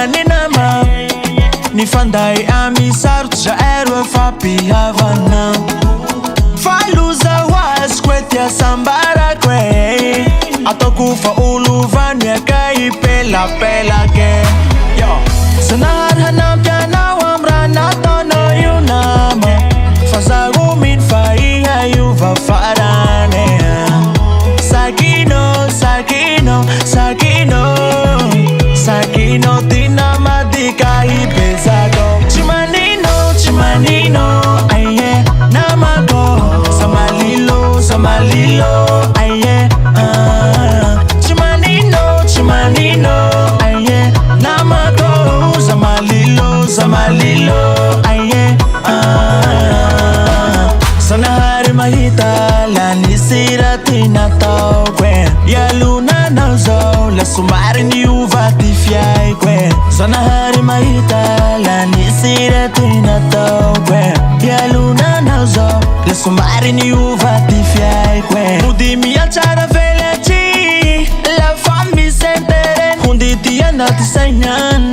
ny nama nifanday amy sarotsy ero efa mpihavana faloza ho azoko e tia sambarako e ataoko fa olovany akay pelapelake Sanahary hanampy anao amy raha nataonao io nama fa zaho mino fa iha iova farany Sakino, sakino, sakino Sakino tina madika hipezako Chimanino, aye, namako Samalilo, samalilo, aye, Chimanino, aye, namako Samalilo, aye, Sanahary mahita lanisira tinatao kwe Yaluna na zao la somary niova ty fiaiko e Sanahary mahita lanisira tinatao kwe Yaluna na zao la somary niova ty fiaiko e Mody miatsara velatsy la fa misy intérêt Hundi ty anaty saignana